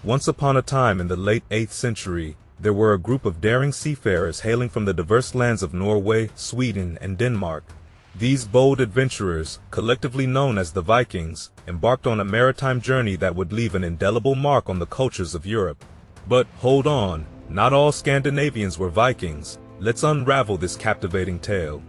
Once upon a time in the late 8th century, there were a group of daring seafarers hailing from the diverse lands of Norway, Sweden, and Denmark. These bold adventurers, collectively known as the Vikings, embarked on a maritime journey that would leave an indelible mark on the cultures of Europe. But hold on, not all Scandinavians were Vikings. Let's unravel this captivating tale.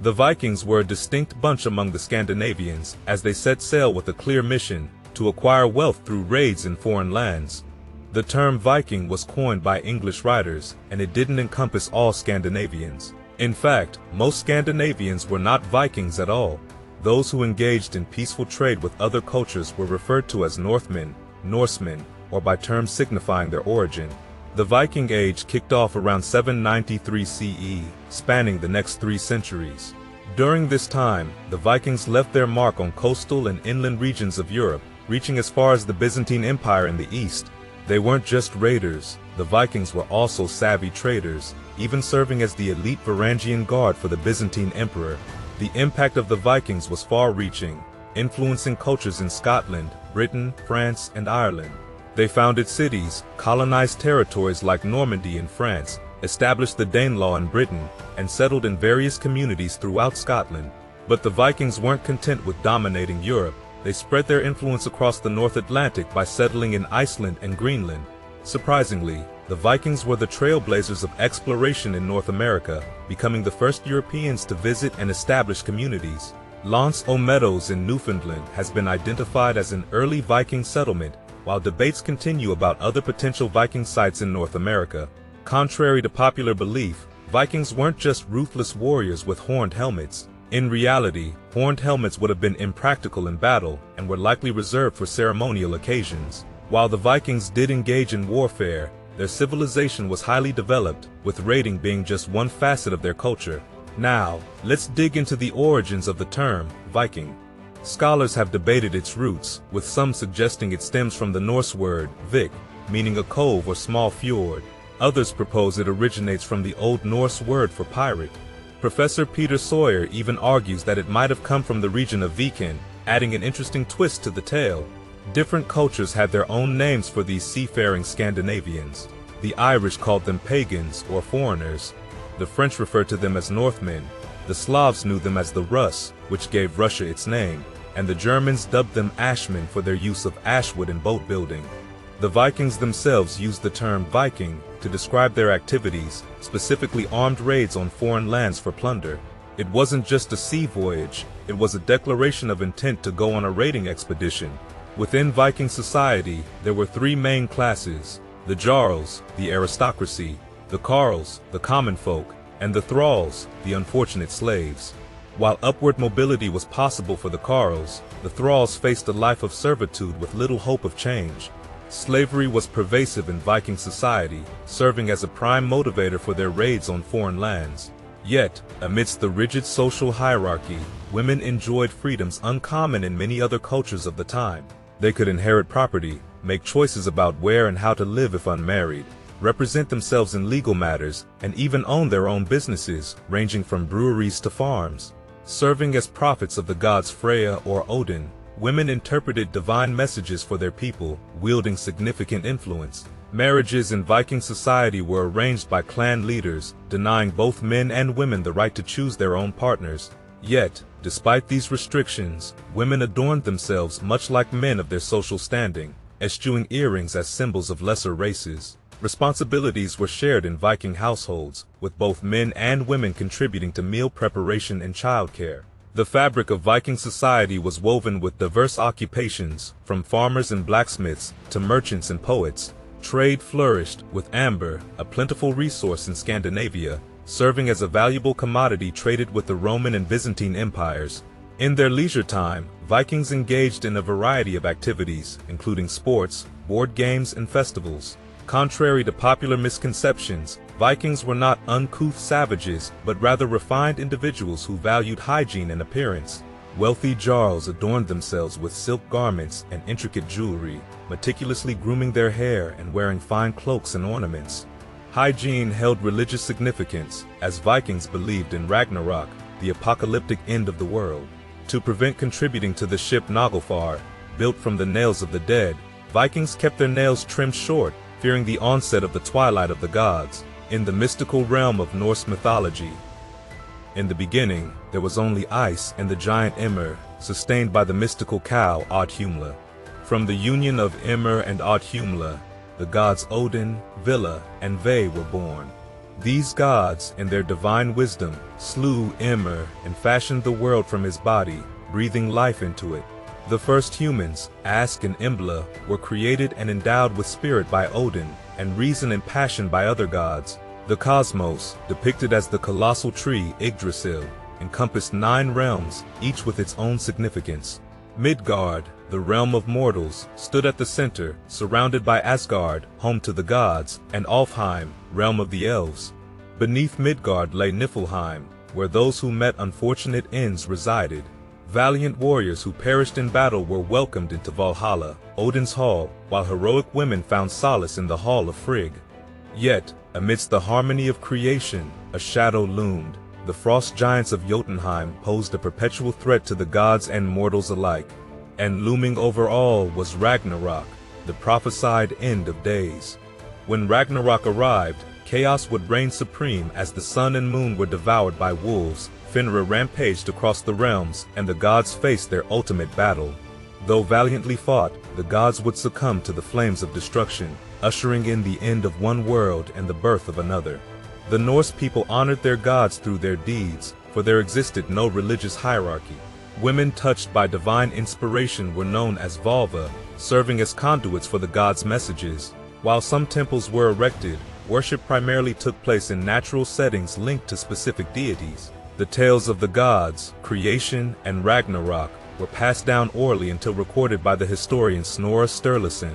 The Vikings were a distinct bunch among the Scandinavians, as they set sail with a clear mission: to acquire wealth through raids in foreign lands. The term Viking was coined by English writers, and it didn't encompass all Scandinavians. In fact, most Scandinavians were not Vikings at all. Those who engaged in peaceful trade with other cultures were referred to as Northmen, Norsemen, or by terms signifying their origin. The Viking Age kicked off around 793 CE, spanning the next 3 centuries. During this time, the Vikings left their mark on coastal and inland regions of Europe, reaching as far as the Byzantine Empire in the east. They weren't just raiders. The Vikings were also savvy traders, even serving as the elite Varangian guard for the Byzantine emperor. The impact of the Vikings was far-reaching, influencing cultures in Scotland, Britain, France, and Ireland. They founded cities, colonized territories like Normandy in France, established the Danelaw in Britain, and settled in various communities throughout Scotland. But the Vikings weren't content with dominating Europe. They spread their influence across the North Atlantic by settling in Iceland and Greenland. Surprisingly, the Vikings were the trailblazers of exploration in North America, becoming the first Europeans to visit and establish communities. L'Anse aux Meadows in Newfoundland has been identified as an early Viking settlement, while debates continue about other potential Viking sites in North America. Contrary to popular belief, Vikings weren't just ruthless warriors with horned helmets. In reality, horned helmets would have been impractical in battle and were likely reserved for ceremonial occasions. While the Vikings did engage in warfare, their civilization was highly developed, with raiding being just one facet of their culture. Now, let's dig into the origins of the term Viking. Scholars have debated its roots, with some suggesting it stems from the Norse word vik, meaning a cove or small fjord. Others propose it originates from the Old Norse word for pirate. Professor Peter Sawyer even argues that it might have come from the region of Viking, adding an interesting twist to the tale. Different cultures had their own names for these seafaring Scandinavians. The Irish called them pagans or foreigners. The French referred to them as Northmen. The Slavs knew them as the Russ, which gave Russia its name, and the Germans dubbed them Ashmen for their use of ashwood in boat building. The Vikings themselves used the term Viking to describe their activities, specifically armed raids on foreign lands for plunder. It wasn't just a sea voyage, it was a declaration of intent to go on a raiding expedition. Within Viking society, there were 3 main classes: the Jarls, the aristocracy; the Carls, the common folk; and the Thralls, the unfortunate slaves. While upward mobility was possible for the Carls, the Thralls faced a life of servitude with little hope of change. Slavery was pervasive in Viking society, serving as a prime motivator for their raids on foreign lands. Yet, amidst the rigid social hierarchy, women enjoyed freedoms uncommon in many other cultures of the time. They could inherit property, make choices about where and how to live if unmarried, represent themselves in legal matters, and even own their own businesses, ranging from breweries to farms. Serving as prophets of the gods Freyja or Odin, women interpreted divine messages for their people, wielding significant influence. Marriages in Viking society were arranged by clan leaders, denying both men and women the right to choose their own partners. Yet, despite these restrictions, women adorned themselves much like men of their social standing, eschewing earrings as symbols of lesser races. Responsibilities were shared in Viking households, with both men and women contributing to meal preparation and childcare. The fabric of Viking society was woven with diverse occupations, from farmers and blacksmiths to merchants and poets. Trade flourished, with amber, a plentiful resource in Scandinavia, serving as a valuable commodity traded with the Roman and Byzantine empires. In their leisure time, Vikings engaged in a variety of activities, including sports, board games, and festivals. Contrary to popular misconceptions, Vikings were not uncouth savages, but rather refined individuals who valued hygiene and appearance. Wealthy Jarls adorned themselves with silk garments and intricate jewelry, meticulously grooming their hair and wearing fine cloaks and ornaments. Hygiene held religious significance, as Vikings believed in Ragnarok, the apocalyptic end of the world. To prevent contributing to the ship Naglfar, built from the nails of the dead, Vikings kept their nails trimmed short, fearing the onset of the twilight of the gods, in the mystical realm of Norse mythology. In the beginning, there was only ice and the giant Ymir, sustained by the mystical cow Audhumla. From the union of Ymir and Audhumla, the gods Odin, Vila, and Ve were born. These gods, in their divine wisdom, slew Ymir and fashioned the world from his body, breathing life into it. The first humans, Ask and Imbla, were created and endowed with spirit by Odin, and reason and passion by other gods. The cosmos, depicted as the colossal tree Yggdrasil, encompassed 9 realms, each with its own significance. Midgard, the realm of mortals, stood at the center, surrounded by Asgard, home to the gods, and Alfheim, realm of the elves. Beneath Midgard lay Niflheim, where those who met unfortunate ends resided. Valiant warriors who perished in battle were welcomed into Valhalla, Odin's hall, while heroic women found solace in the hall of Frigg. Yet, amidst the harmony of creation, a shadow loomed. The frost giants of Jotunheim posed a perpetual threat to the gods and mortals alike. And looming over all was Ragnarok, the prophesied end of days. When Ragnarok arrived, chaos would reign supreme as the sun and moon were devoured by wolves. Fenrir rampaged across the realms, and the gods faced their ultimate battle. Though valiantly fought, the gods would succumb to the flames of destruction, ushering in the end of one world and the birth of another. The Norse people honored their gods through their deeds, for there existed no religious hierarchy. Women touched by divine inspiration were known as Valva, serving as conduits for the gods' messages. While some temples were erected, worship primarily took place in natural settings linked to specific deities. The tales of the gods, creation, and Ragnarok were passed down orally until recorded by the historian Snorri Sturluson.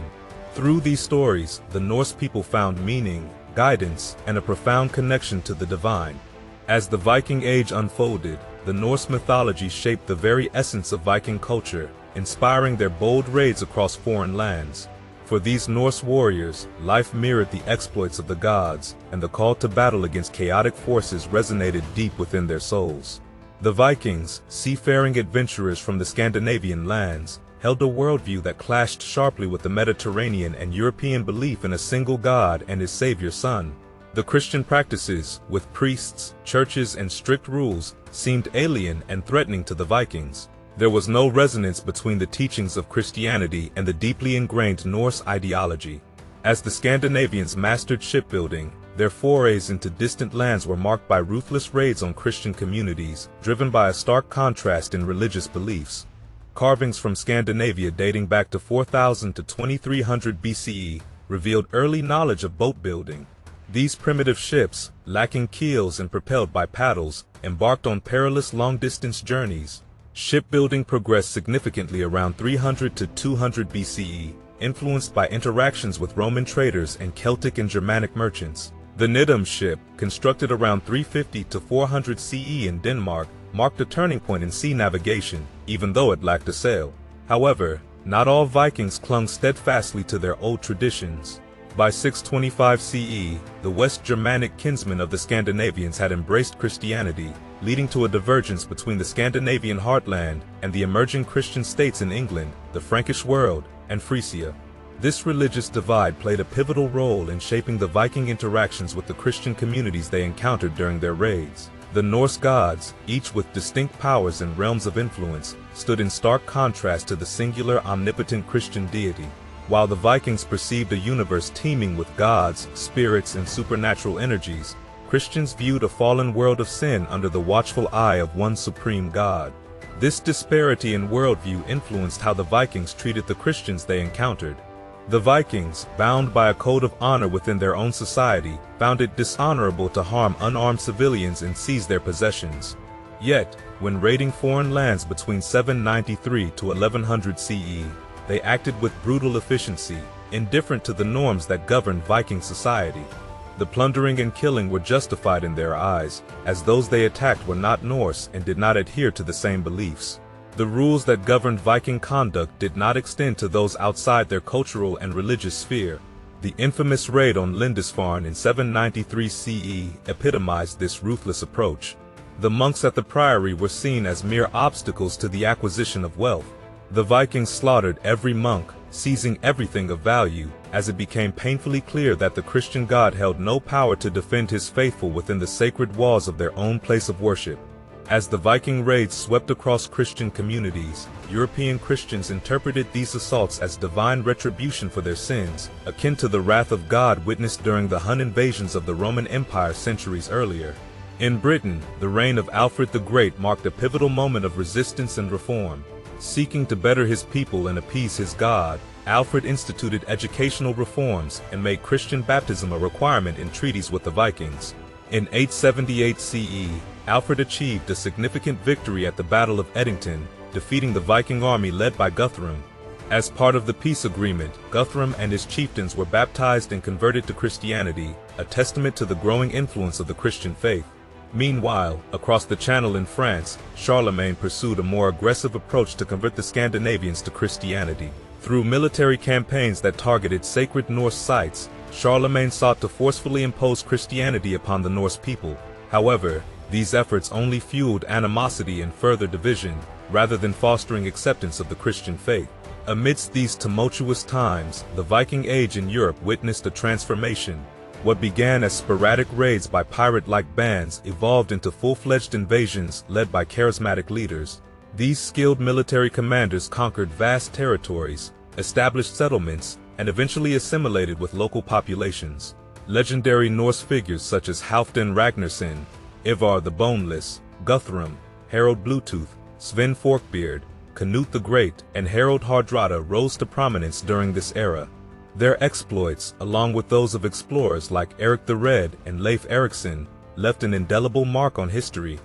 Through these stories, the Norse people found meaning, guidance, and a profound connection to the divine. As the Viking Age unfolded, the Norse mythology shaped the very essence of Viking culture, inspiring their bold raids across foreign lands. For these Norse warriors, life mirrored the exploits of the gods, and the call to battle against chaotic forces resonated deep within their souls. The Vikings, seafaring adventurers from the Scandinavian lands, held a worldview that clashed sharply with the Mediterranean and European belief in a single God and his savior son. The Christian practices, with priests, churches, and strict rules, seemed alien and threatening to the Vikings. There was no resonance between the teachings of Christianity and the deeply ingrained Norse ideology. As the Scandinavians mastered shipbuilding, their forays into distant lands were marked by ruthless raids on Christian communities, driven by a stark contrast in religious beliefs. Carvings from Scandinavia dating back to 4000 to 2300 BCE revealed early knowledge of boat building. These primitive ships, lacking keels and propelled by paddles, embarked on perilous long-distance journeys. Shipbuilding progressed significantly around 300 to 200 BCE, influenced by interactions with Roman traders and Celtic and Germanic merchants. The Nidum ship, constructed around 350 to 400 CE in Denmark, marked a turning point in sea navigation, even though it lacked a sail. However, not all Vikings clung steadfastly to their old traditions. By 625 CE, the West Germanic kinsmen of the Scandinavians had embraced Christianity, leading to a divergence between the Scandinavian heartland and the emerging Christian states in England, the Frankish world, and Frisia. This religious divide played a pivotal role in shaping the Viking interactions with the Christian communities they encountered during their raids. The Norse gods, each with distinct powers and realms of influence, stood in stark contrast to the singular omnipotent Christian deity. While the Vikings perceived a universe teeming with gods, spirits, and supernatural energies, Christians viewed a fallen world of sin under the watchful eye of one supreme God. This disparity in worldview influenced how the Vikings treated the Christians they encountered. The Vikings, bound by a code of honor within their own society, found it dishonorable to harm unarmed civilians and seize their possessions. Yet, when raiding foreign lands between 793 to 1100 CE, they acted with brutal efficiency, indifferent to the norms that governed Viking society. The plundering and killing were justified in their eyes, as those they attacked were not Norse and did not adhere to the same beliefs. The rules that governed Viking conduct did not extend to those outside their cultural and religious sphere. The infamous raid on Lindisfarne in 793 CE epitomized this ruthless approach. The monks at the priory were seen as mere obstacles to the acquisition of wealth. The Vikings slaughtered every monk, seizing everything of value, as it became painfully clear that the Christian God held no power to defend his faithful within the sacred walls of their own place of worship. As the Viking raids swept across Christian communities, European Christians interpreted these assaults as divine retribution for their sins, akin to the wrath of God witnessed during the Hun invasions of the Roman Empire centuries earlier. In Britain, the reign of Alfred the Great marked a pivotal moment of resistance and reform. Seeking to better his people and appease his God, Alfred instituted educational reforms and made Christian baptism a requirement in treaties with the Vikings. In 878 CE, Alfred achieved a significant victory at the Battle of Edington, defeating the Viking army led by Guthrum. As part of the peace agreement, Guthrum and his chieftains were baptized and converted to Christianity, a testament to the growing influence of the Christian faith. Meanwhile, across the Channel in France, Charlemagne pursued a more aggressive approach to convert the Scandinavians to Christianity. Through military campaigns that targeted sacred Norse sites, Charlemagne sought to forcefully impose Christianity upon the Norse people. However, these efforts only fueled animosity and further division, rather than fostering acceptance of the Christian faith. Amidst these tumultuous times, the Viking Age in Europe witnessed a transformation. What began as sporadic raids by pirate-like bands evolved into full-fledged invasions led by charismatic leaders. These skilled military commanders conquered vast territories, established settlements, and eventually assimilated with local populations. Legendary Norse figures such as Halfdan Ragnarsson, Ivar the Boneless, Guthrum, Harold Bluetooth, Sven Forkbeard, Canute the Great, and Harold Hardrada rose to prominence during this era. Their exploits, along with those of explorers like Eric the Red and Leif Erikson, left an indelible mark on history.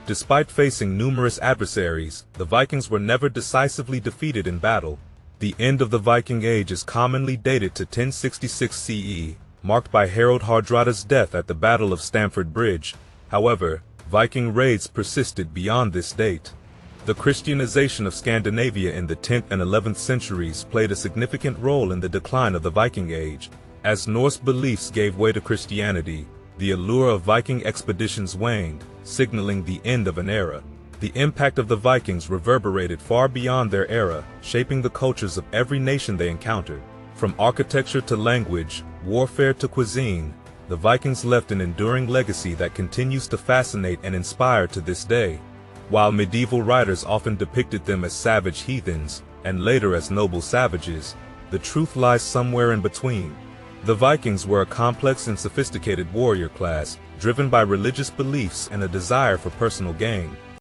Despite facing numerous adversaries, the Vikings were never decisively defeated in battle. The end of the Viking Age is commonly dated to 1066 CE, marked by Harold Hardrada's death at the Battle of Stamford Bridge. However, Viking raids persisted beyond this date. The Christianization of Scandinavia in the 10th and 11th centuries played a significant role in the decline of the Viking Age. As Norse beliefs gave way to Christianity, the allure of Viking expeditions waned, signaling the end of an era. The impact of the Vikings reverberated far beyond their era, shaping the cultures of every nation they encountered. From architecture to language, warfare to cuisine, the Vikings left an enduring legacy that continues to fascinate and inspire to this day. While medieval writers often depicted them as savage heathens, and later as noble savages, the truth lies somewhere in between. The Vikings were a complex and sophisticated warrior class, driven by religious beliefs and a desire for personal gain.